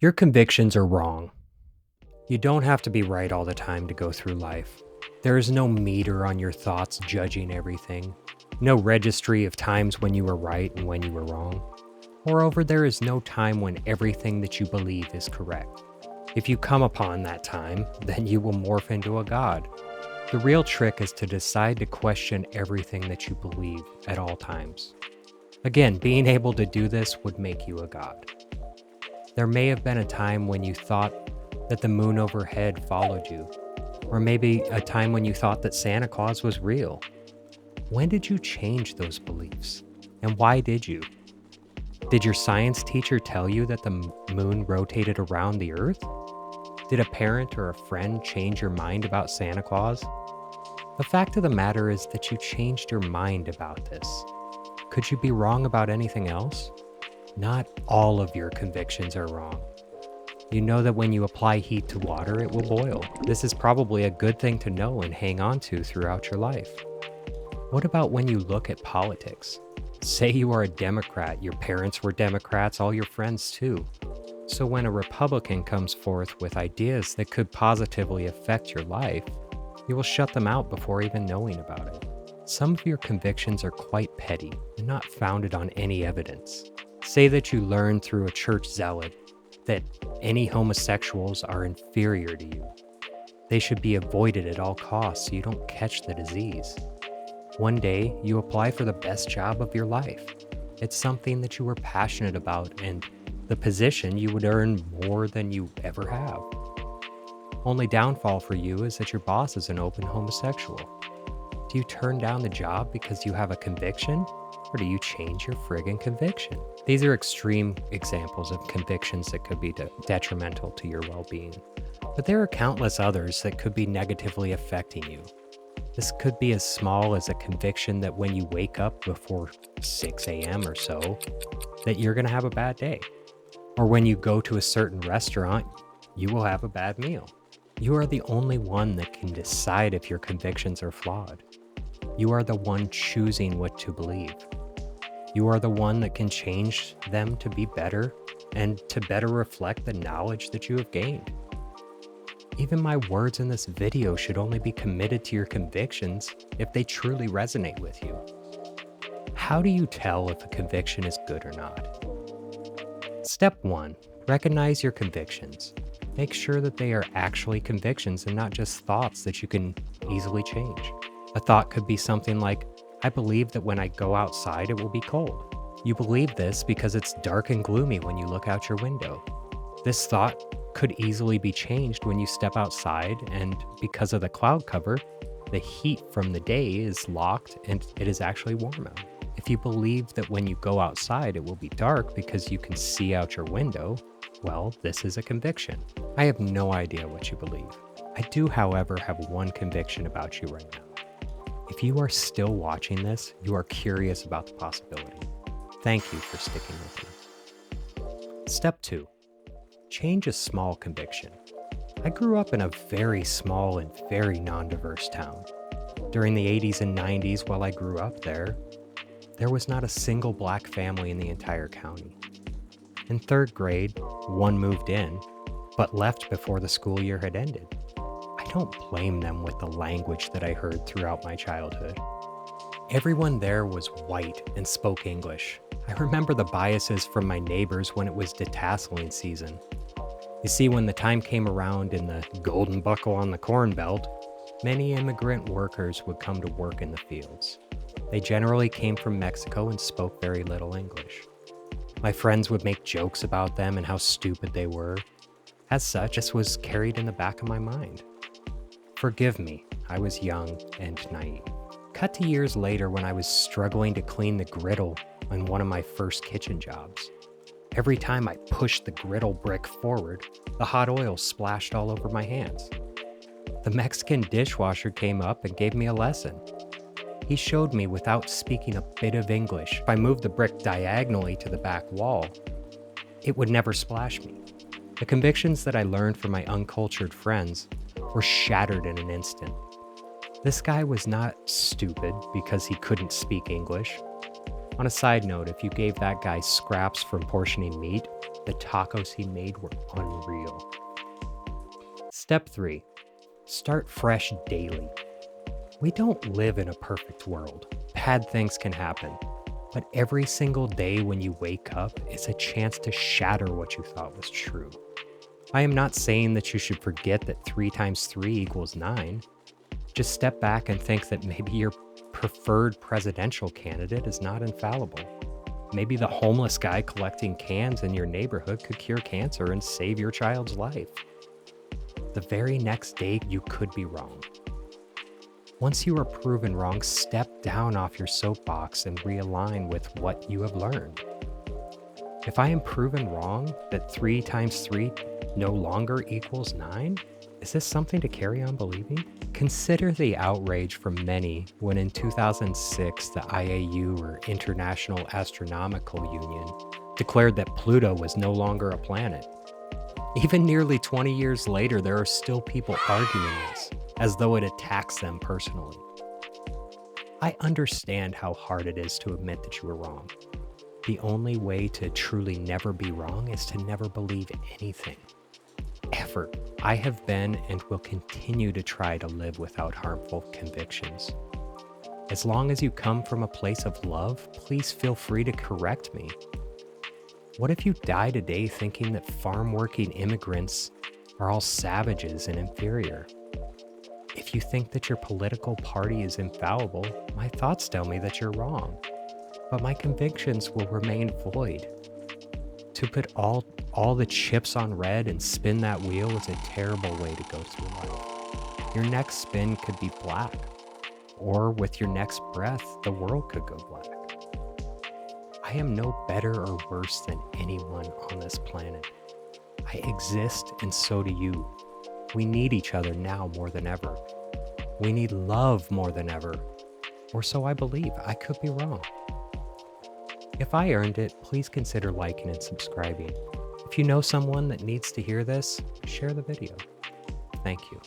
Your convictions are wrong. You don't have to be right all the time to go through life. There is no meter on your thoughts judging everything, no registry of times when you were right and when you were wrong. Moreover, there is no time when everything that you believe is correct. If you come upon that time, then you will morph into a god. The real trick is to decide to question everything that you believe at all times. Again, being able to do this would make you a god. There may have been a time when you thought that the moon overhead followed you, or maybe a time when you thought that Santa Claus was real. When did you change those beliefs? And why did you? Did your science teacher tell you that the moon rotated around the Earth? Did a parent or a friend change your mind about Santa Claus? The fact of the matter is that you changed your mind about this. Could you be wrong about anything else? Not all of your convictions are wrong. You know that when you apply heat to water, it will boil. This is probably a good thing to know and hang on to throughout your life. What about when you look at politics? Say you are a Democrat, your parents were Democrats, all your friends too. So when a Republican comes forth with ideas that could positively affect your life, you will shut them out before even knowing about it. Some of your convictions are quite petty and not founded on any evidence. Say that you learned through a church zealot that any homosexuals are inferior to you. They should be avoided at all costs so you don't catch the disease. One day, you apply for the best job of your life. It's something that you were passionate about and the position you would earn more than you ever have. Only downfall for you is that your boss is an open homosexual. Do you turn down the job because you have a conviction? Or do you change your friggin' conviction? These are extreme examples of convictions that could be detrimental to your well-being. But there are countless others that could be negatively affecting you. This could be as small as a conviction that when you wake up before 6 a.m. or so, that you're gonna have a bad day. Or when you go to a certain restaurant, you will have a bad meal. You are the only one that can decide if your convictions are flawed. You are the one choosing what to believe. You are the one that can change them to be better and to better reflect the knowledge that you have gained. Even my words in this video should only be committed to your convictions if they truly resonate with you. How do you tell if a conviction is good or not? Step 1. Recognize your convictions. Make sure that they are actually convictions and not just thoughts that you can easily change. A thought could be something like, I believe that when I go outside it will be cold. You believe this because it's dark and gloomy when you look out your window. This thought could easily be changed when you step outside, and because of the cloud cover, the heat from the day is locked and it is actually warm out. If you believe that when you go outside it will be dark because you can see out your window, well, this is a conviction. I have no idea what you believe. I do, however, have one conviction about you right now. If you are still watching this, you are curious about the possibility. Thank you for sticking with me. Step 2. Change a small conviction. I grew up in a very small and very non-diverse town. During the 80s and 90s, while I grew up there was not a single black family in the entire county. In 3rd grade, one moved in, but left before the school year had ended. I don't blame them with the language that I heard throughout my childhood. Everyone there was white and spoke English. I remember the biases from my neighbors when it was detasseling season. You see, when the time came around in the golden buckle on the corn belt, many immigrant workers would come to work in the fields. They generally came from Mexico and spoke very little English. My friends would make jokes about them and how stupid they were. As such, this was carried in the back of my mind. Forgive me, I was young and naive. Cut to years later when I was struggling to clean the griddle on one of my first kitchen jobs. Every time I pushed the griddle brick forward, the hot oil splashed all over my hands. The Mexican dishwasher came up and gave me a lesson. He showed me without speaking a bit of English, if I moved the brick diagonally to the back wall, it would never splash me. The convictions that I learned from my uncultured friends were shattered in an instant. This guy was not stupid because he couldn't speak English. On a side note, if you gave that guy scraps from portioning meat, the tacos he made were unreal. Step 3. Start fresh daily. We don't live in a perfect world. Bad things can happen. But every single day when you wake up is a chance to shatter what you thought was true. I am not saying that you should forget that 3 times 3 equals 9. Just step back and think that maybe your preferred presidential candidate is not infallible. Maybe the homeless guy collecting cans in your neighborhood could cure cancer and save your child's life. The very next day, you could be wrong. Once you are proven wrong, step down off your soapbox and realign with what you have learned. If I am proven wrong that 3 times 3 no longer equals 9, is this something to carry on believing? Consider the outrage from many when in 2006 the IAU, or International Astronomical Union, declared that Pluto was no longer a planet. Even nearly 20 years later, there are still people arguing this, as though it attacks them personally. I understand how hard it is to admit that you were wrong. The only way to truly never be wrong is to never believe anything. Ever. I have been and will continue to try to live without harmful convictions. As long as you come from a place of love, please feel free to correct me. What if you die today thinking that farm-working immigrants are all savages and inferior? If you think that your political party is infallible, my thoughts tell me that you're wrong. But my convictions will remain void. To put all the chips on red and spin that wheel is a terrible way to go through life. Your next spin could be black, or with your next breath, the world could go black. I am no better or worse than anyone on this planet. I exist, and so do you. We need each other now more than ever. We need love more than ever. Or so I believe. I could be wrong. If I earned it, please consider liking and subscribing. If you know someone that needs to hear this, share the video. Thank you.